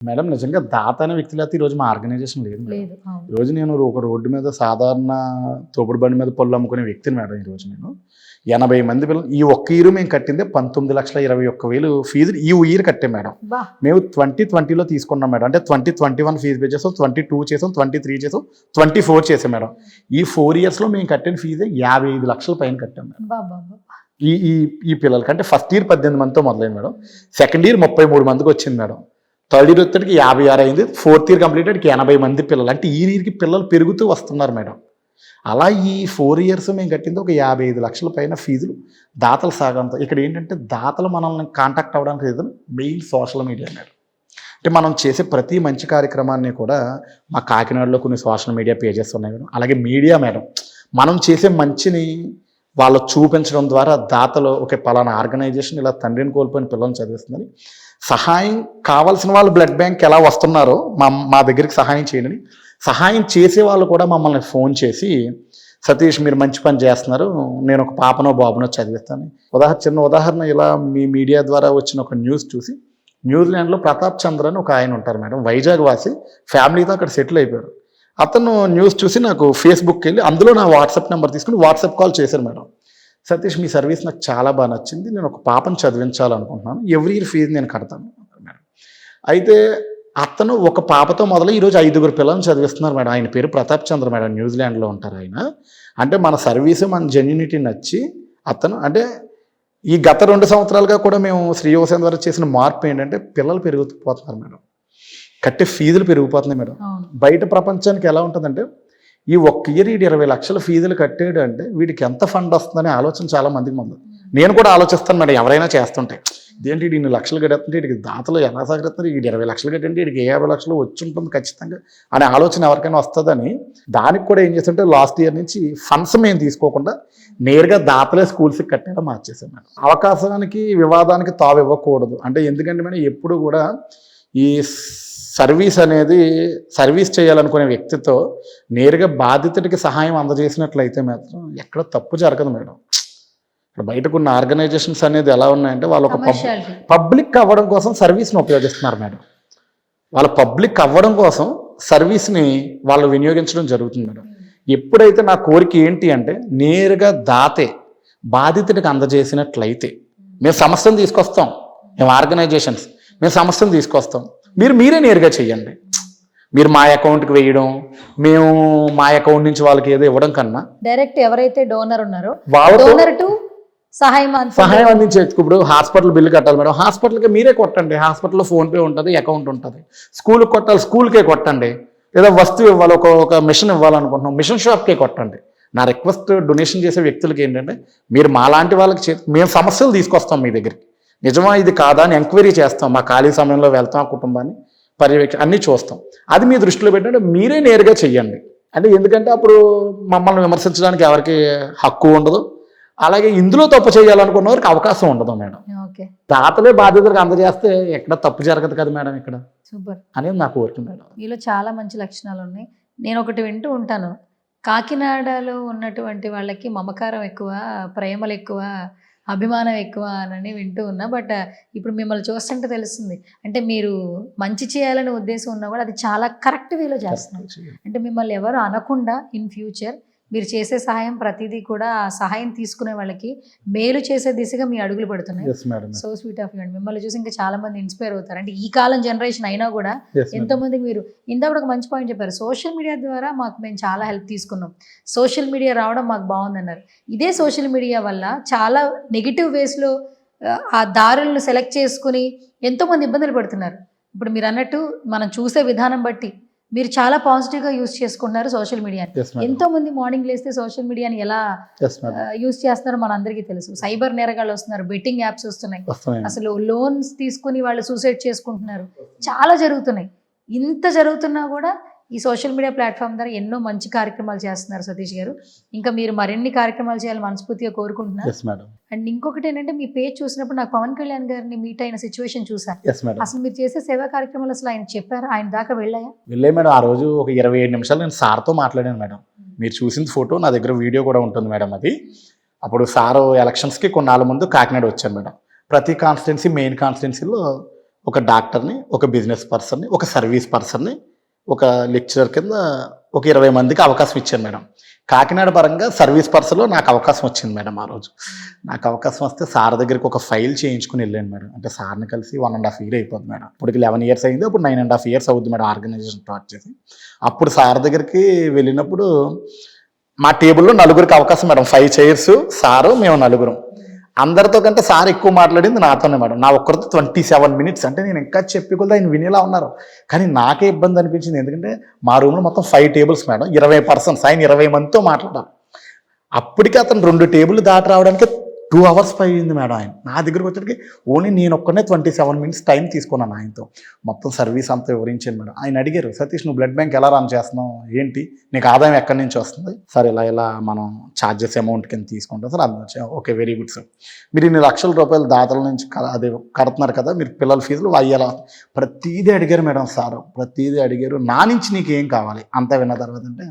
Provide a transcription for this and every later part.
Madam నిజంగా దాత అనే వ్యక్తి లేకపోతే ఈరోజు మా ఆర్గనైజేషన్ లేదు మేడం. లేదు. అవును. ఈరోజు నేను ఒక రోడ్డు మీద సాధారణ తోపుడు బండి మీద పళ్ళు అమ్ముకునే వ్యక్తిని మేడం. ఈరోజు నేను 80 మంది పిల్లలు ఈ ఒక్క ఇయర్ మేము కట్టిందే 19,21,000 ఫీజులు ఈ ఇయర్ కట్టాం మేడం. బా! మేము 2020లో తీసుకున్నాం మేడం. అంటే 2021 ఫీజు పే చేసాం, 22 చేసాం, 23 చేసాం, 24 చేసాం మేడం. ఈ 4 ఇయర్స్లో మేము కట్టిన ఫీజే 55 లక్షల పైన కట్టాం మేడం. బాబా! ఈ ఈ ఈ పిల్లలకి అంటే ఫస్ట్ ఇయర్ 18 మందితో మొదలైంది మేడం. సెకండ్ ఇయర్ 33 మందికి వచ్చింది మేడం. థర్డ్ ఇయర్ వచ్చేటికి 56 అయింది. ఫోర్త్ ఇయర్ కంప్లీట్ అయ్యేటికి 80 మంది పిల్లలు. అంటే ఈ ఇయర్కి పిల్లలు పెరుగుతూ వస్తున్నారు మేడం. అలా ఈ 4 ఇయర్స్ మేము కట్టింది ఒక 55 లక్షల పైన ఫీజులు దాతల సాగంతో. ఇక్కడ ఏంటంటే దాతలు మనల్ని కాంటాక్ట్ అవ్వడానికి reason main social media madam. అంటే మనం చేసే ప్రతి మంచి కార్యక్రమాన్ని కూడా మా కాకినాడలో కొన్ని సోషల్ మీడియా పేజెస్ ఉన్నాయి మేడం. అలాగే మీడియా మేడం మనం చేసే మంచిని వాళ్ళు చూపించడం ద్వారా దాతలు ఒక పలానా ఆర్గనైజేషన్ ఇలా తండ్రిని కోల్పోయిన పిల్లల్ని చదివిస్తుందని సహాయం కావాల్సిన వాళ్ళు బ్లడ్ బ్యాంక్ ఎలా వస్తున్నారో మా దగ్గరికి సహాయం చేయండి. సహాయం చేసే వాళ్ళు కూడా మమ్మల్ని ఫోన్ చేసి సతీష్ మీరు మంచి పని చేస్తున్నారు, నేను ఒక పాపనో బాబునో చదివిస్తాను. చిన్న ఉదాహరణ ఇలా మీ మీడియా ద్వారా వచ్చిన ఒక న్యూస్ చూసి న్యూజిలాండ్లో ప్రతాప్ చంద్ర అని ఒక ఆయన ఉంటారు మేడం, వైజాగ్ వాసి, ఫ్యామిలీతో అక్కడ సెటిల్ అయిపోయారు. అతను న్యూస్ చూసి నాకు ఫేస్బుక్కి వెళ్ళి అందులో నా వాట్సాప్ నెంబర్ తీసుకుని వాట్సాప్ కాల్ చేశారు మేడం. సతీష్ మీ సర్వీస్ నాకు చాలా బాగా నచ్చింది, నేను ఒక పాపను చదివించాలనుకుంటున్నాను, ఎవ్రీ ఇయర్ ఫీజు నేను కడతాను మేడం. అయితే అతను ఒక పాపతో మొదలు ఈరోజు 5 పిల్లలను చదివిస్తున్నారు మేడం. ఆయన పేరు ప్రతాప్ చంద్ర మేడం, న్యూజిలాండ్లో ఉంటారు ఆయన. అంటే మన సర్వీసు మన జెన్యూనిటీ నచ్చి అతను అంటే ఈ గత 2 సంవత్సరాలుగా కూడా మేము శ్రీ యోగసేన ద్వారా చేసిన మార్పు ఏంటంటే పిల్లలు పెరిగిపోతున్నారు మేడం, కట్టే ఫీజులు పెరిగిపోతున్నాయి మేడం. బయట ప్రపంచానికి ఎలా ఉంటుందంటే ఈ ఒక్క ఇయర్ 20 లక్షల ఫీజులు కట్టాడు అంటే వీడికి ఎంత ఫండ్ వస్తుందనే ఆలోచన చాలా మందికి ఉంది. నేను కూడా ఆలోచిస్తాను మేడం, ఎవరైనా చేస్తుంటే ఇదేంటి ఇన్ని లక్షలు కట్టేస్తుంటే వీడికి దాతలు ఎలా సహకరిస్తున్నారు, వీడి 20 లక్షలు కట్టంటే వీడికి 50 లక్షలు వచ్చి ఉంటుంది ఖచ్చితంగా అనే ఆలోచన ఎవరికైనా వస్తుందని దానికి కూడా ఏం చేస్తుంటే లాస్ట్ ఇయర్ నుంచి ఫండ్స్ మేము తీసుకోకుండా నేరుగా దాతలే స్కూల్స్కి కట్టేలా మార్చేసాం మేడం. అవకాశానికి వివాదానికి తావు ఇవ్వకూడదు. అంటే ఎందుకంటే మేడం ఎప్పుడు కూడా ఈ సర్వీస్ అనేది సర్వీస్ చేయాలనుకునే వ్యక్తితో నేరుగా బాధితుడికి సహాయం అందజేసినట్లయితే మాత్రం ఎక్కడ తప్పు జరగదు మేడం. ఇక్కడ బయటకు ఉన్న ఆర్గనైజేషన్స్ అనేది ఎలా ఉన్నాయంటే వాళ్ళు ఒక పబ్లిక్ అవ్వడం కోసం సర్వీస్ని ఉపయోగిస్తున్నారు మేడం. వాళ్ళ పబ్లిక్ అవ్వడం కోసం సర్వీస్ని వాళ్ళు వినియోగించడం జరుగుతుంది మేడం. ఎప్పుడైతే నా కోరిక ఏంటి అంటే నేరుగా దాతే బాధితుడికి అందజేసినట్లయితే మేము సమస్యను తీసుకొస్తాం, మేము ఆర్గనైజేషన్స్ మేము సమస్యను తీసుకొస్తాం, మీరే నేరుగా చెయ్యండి. మీరు మా అకౌంట్కి వేయడం, మేము మా అకౌంట్ నుంచి వాళ్ళకి ఏదో ఇవ్వడం కన్నా డైరెక్ట్ ఎవరైతే డోనర్ ఉన్నారో వాళ్ళతో సహాయం అందించవచ్చు. ఇప్పుడు హాస్పిటల్ బిల్లు కట్టాలి మేడం, హాస్పిటల్కి మీరే కొట్టండి, హాస్పిటల్లో ఫోన్పే ఉంటుంది, అకౌంట్ ఉంటుంది. స్కూల్కి కొట్టాలి, స్కూల్కే కొట్టండి. లేదా వస్తువు ఇవ్వాలి, ఒక మిషన్ ఇవ్వాలనుకుంటున్నాం, మిషన్ షాప్కే కొట్టండి. నా రిక్వెస్ట్ డొనేషన్ చేసే వ్యక్తులకి ఏంటంటే మీరు మాలాంటి వాళ్ళకి మేము సమస్యలు తీసుకొస్తాం మీ దగ్గరికి, నిజమా ఇది కాదా అని ఎంక్వైరీ చేస్తాం, మా ఖాళీ సమయంలో వెళ్తాం, ఆ కుటుంబాన్ని అన్నీ చూస్తాం. అది మీ దృష్టిలో పెట్టండి, మీరే నేరుగా చెయ్యండి. అంటే ఎందుకంటే అప్పుడు మమ్మల్ని విమర్శించడానికి ఎవరికి హక్కు ఉండదు, అలాగే ఇందులో తప్పు చేయాలనుకున్న వారికి అవకాశం ఉండదు మేడం. దాతలే బాధ్యతలకు అందజేస్తే ఎక్కడ తప్పు జరగదు కదా మేడం ఇక్కడ. సూపర్ అనేది నా కోరిక మేడం. మీలో చాలా మంచి లక్షణాలు ఉన్నాయి. నేను ఒకటి వింటూ ఉంటాను, కాకినాడలో ఉన్నటువంటి వాళ్ళకి మమకారం ఎక్కువ, ప్రేమలు ఎక్కువ, అభిమానం ఎక్కువ అని వింటూ ఉన్నా. బట్ ఇప్పుడు మిమ్మల్ని చూస్తుంటే తెలుస్తుంది, అంటే మీరు మంచి చేయాలనే ఉద్దేశం ఉన్నా కూడా అది చాలా కరెక్ట్ వేలో చేస్తున్నారు. అంటే మిమ్మల్ని ఎవరు అనకుండా ఇన్ ఫ్యూచర్ మీరు చేసే సహాయం ప్రతిదీ కూడా ఆ సహాయం తీసుకునే వాళ్ళకి మేలు చేసే దిశగా మీ అడుగులు పడుతున్నాయి. సో స్వీట్ ఆఫ్ యూ అండి. మిమ్మల్ని చూసి ఇంకా చాలా మంది ఇన్స్పైర్ అవుతారు. అంటే ఈ కాలం జనరేషన్ అయినా కూడా ఎంతో మందికి మీరు ఇందాక ఒక మంచి పాయింట్ చెప్పారు, సోషల్ మీడియా ద్వారా మేము చాలా హెల్ప్ తీసుకున్నాం, సోషల్ మీడియా రావడం మాకు బాగుందన్నారు. ఇదే సోషల్ మీడియా వల్ల చాలా నెగిటివ్ వేస్లో ఆ దారులను సెలెక్ట్ చేసుకుని ఎంతోమంది ఇబ్బందులు పడుతున్నారు. ఇప్పుడు మీరు అన్నట్టు మనం చూసే విధానం బట్టి మీరు చాలా పాజిటివ్గా యూజ్ చేసుకుంటున్నారు సోషల్ మీడియాని. ఎంతో మంది మార్నింగ్ లేస్తే సోషల్ మీడియాని ఎలా యూజ్ చేస్తున్నారో మన అందరికీ తెలుసు. సైబర్ నేరగాళ్ళు వస్తున్నారు, బెట్టింగ్ యాప్స్ వస్తున్నాయి, అసలు లోన్స్ తీసుకుని వాళ్ళు సూసైడ్ చేసుకుంటున్నారు, చాలా జరుగుతున్నాయి. ఇంత జరుగుతున్నా కూడా ఈ సోషల్ మీడియా ప్లాట్ఫామ్ ద్వారా ఎన్నో మంచి కార్యక్రమాలు చేస్తున్నారు సతీష్ గారు. ఇంకా మీరు మరిన్ని కార్యక్రమాలు చేయాలని మనస్ఫూర్తిగా కోరుకుంటున్నారు. అండ్ ఇంకొకటి ఏంటంటే మీ పేజ్ చూసినప్పుడు నాకు పవన్ కళ్యాణ్ గారిని మీట్ అయిన సిచ్యువేషన్ చూసాను. అసలు మీరు చేసే సేవా కార్యక్రమాలు అసలు ఆయన చెప్పారు, ఆయన దాకా వెళ్ళే మేడం. ఆ రోజు ఒక 27 నిమిషాలు నేను సార్తో మాట్లాడాను మేడం. మీరు చూసిన ఫోటో నా దగ్గర వీడియో కూడా ఉంటుంది మేడం. అది అప్పుడు సారు ఎలక్షన్స్కి కొన్నాళ్ళ ముందు కాకినాడ వచ్చాను మేడం. ప్రతి కాన్స్టిట్యున్సీ మెయిన్ కాన్స్టిట్యున్సీలో ఒక డాక్టర్ని, ఒక బిజినెస్ పర్సన్‌ని, ఒక సర్వీస్ పర్సన్‌ని, ఒక లెక్చరర్ కింద ఒక 20 మందికి అవకాశం ఇచ్చాను మేడం. కాకినాడ పరంగా సర్వీస్ పర్సన్‌లో నాకు అవకాశం వచ్చింది మేడం ఆ రోజు. నాకు అవకాశం వస్తే సార్ దగ్గరికి ఒక ఫైల్ చేయించుకొని వెళ్ళాను మేడం. అంటే సార్‌ని కలిసి 1½ ఇయర్ అయిపోద్ది మేడం. ఇప్పటికి 11 ఇయర్స్ అయింది. అప్పుడు 9½ ఇయర్స్ అవుద్ది మేడం ఆర్గనైజేషన్ స్టార్ట్ చేసి. అప్పుడు సార్ దగ్గరికి వెళ్ళినప్పుడు మా టేబుల్‌లో నలుగురికి అవకాశం మేడం. 5 చైర్స్ సారు, మేము నలుగురం. అందరితో కంటే సార్ ఎక్కువ మాట్లాడింది నాతోనే మేడం. నా ఒక్కరితో 27 మినిట్స్. అంటే నేను ఇంకా చెప్పి కొద్దీ ఆయన వినేలా ఉన్నారు. కానీ నాకే ఇబ్బంది అనిపించింది. ఎందుకంటే మా రూమ్‌లో మొత్తం 5 టేబుల్స్ మేడం. 20 పర్సన్స్. ఆయన 20 మందితో మాట్లాడాలి. అప్పటికి అతను 2 టేబుల్ దాటి రావడానికి 2 అవర్స్ అయింది మేడం ఆయన. నా దగ్గరికి వచ్చేటికి ఓన్లీ నేను ఒక్కనే 27 మినిట్స్ టైం తీసుకున్నాను ఆయనతో. మొత్తం సర్వీస్ అంతా వివరించాను మేడం. ఆయన అడిగారు, "సతీష్, నువ్వు బ్లడ్ బ్యాంక్ ఎలా రన్ చేస్తున్నావు? ఏంటి? నీకు ఆదాయం ఎక్కడి నుంచి వస్తుంది?" "సార్, ఇలా మనం ఛార్జెస్ అమౌంట్ కింద తీసుకుంటాం సార్." అందులో ఓకే, వెరీ గుడ్ సార్. "మీరు ఇన్ని లక్షల రూపాయలు దాతల నుంచి అదే కడుతున్నారు కదా, మీరు పిల్లల ఫీజులు అయ్యేలా." ప్రతీదీ అడిగారు మేడం సార్. ప్రతీదీ అడిగారు. నా నుంచి నీకు ఏం కావాలి అంతా విన్న తర్వాత అంటే,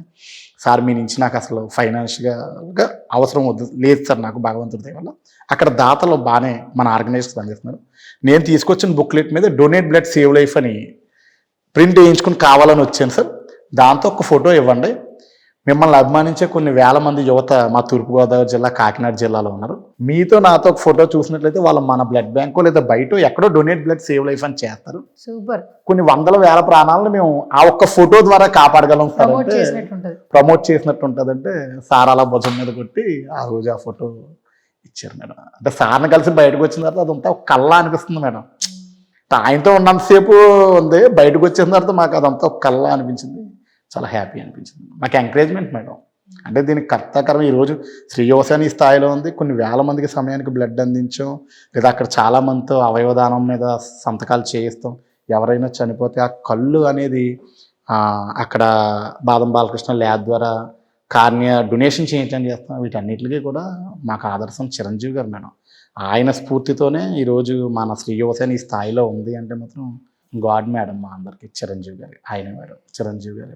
"సార్, మీ నుంచి నాకు అసలు ఫైనాన్షియల్గా అవసరం వద్దు, లేదు సార్, నాకు భగవంతుడి దయ వల్ల అక్కడ దాతలు బాగానే మన ఆర్గనైజర్స్ పనిచేస్తున్నారు. నేను తీసుకొచ్చిన బుక్లెట్ మీద డొనేట్ బ్లడ్ సేవ్ లైఫ్ అని ప్రింట్ వేయించుకుని కావాలని వచ్చాను సార్. దాంతో ఒక ఫోటో ఇవ్వండి. మిమ్మల్ని అభిమానించే కొన్ని వేల మంది యువత మా తూర్పుగోదావరి జిల్లా, కాకినాడ జిల్లాలో ఉన్నారు. మీతో నాతో ఒక ఫోటో చూసినట్లయితే వాళ్ళు మన బ్లడ్ బ్యాంకో లేదా బయట ఎక్కడో డొనేట్ బ్లడ్ సేవ్ లైఫ్ అని చేస్తారు. సూపర్. కొన్ని వందల వేల ప్రాణాలను మేము ఆ ఒక్క ఫోటో ద్వారా కాపాడగలం సార్ ప్రమోట్ అంటే, చేసినట్టు ఉంటుంది. ప్రమోట్ చేసినట్టు ఉంటుందంటే సార్ అలా భుజం మీద కొట్టి ఆ రోజు ఆ ఫోటో ఇచ్చారు మేడం. అంటే సార్ని కలిసి బయటకు వచ్చిన తర్వాత అదంతా ఒక కళ్ళ అనిపిస్తుంది మేడం. ఆయనతో ఉన్నంతసేపు ఉంది, బయటకు వచ్చిన తర్వాత మాకు అదంతా ఒక కళ్ళ అనిపించింది. చాలా హ్యాపీ అనిపించింది. మాకు ఎంకరేజ్మెంట్ మేడం. అంటే దీనికి కర్తాకరం ఈరోజు శ్రీ యువసేన ఈ స్థాయిలో ఉంది. కొన్ని వేల మందికి సమయానికి బ్లడ్ అందించాం, లేదా అక్కడ చాలా మందితో అవయవదానం మీద సంతకాలు చేయిస్తాం. ఎవరైనా చనిపోతే ఆ కళ్ళు అనేది అక్కడ బాదం బాలకృష్ణ ల్యాబ్ ద్వారా కార్నియా డొనేషన్ చేయించడం చేస్తాం. వీటన్నిటికీ కూడా మాకు ఆదర్శం చిరంజీవి గారు మేడం. ఆయన స్ఫూర్తితోనే ఈరోజు మన శ్రీ యువసేన ఈ స్థాయిలో ఉంది అంటే మాత్రం గాడ్ మేడం మా అందరికి చిరంజీవి గారు. ఆయన మేడం చిరంజీవి గారు.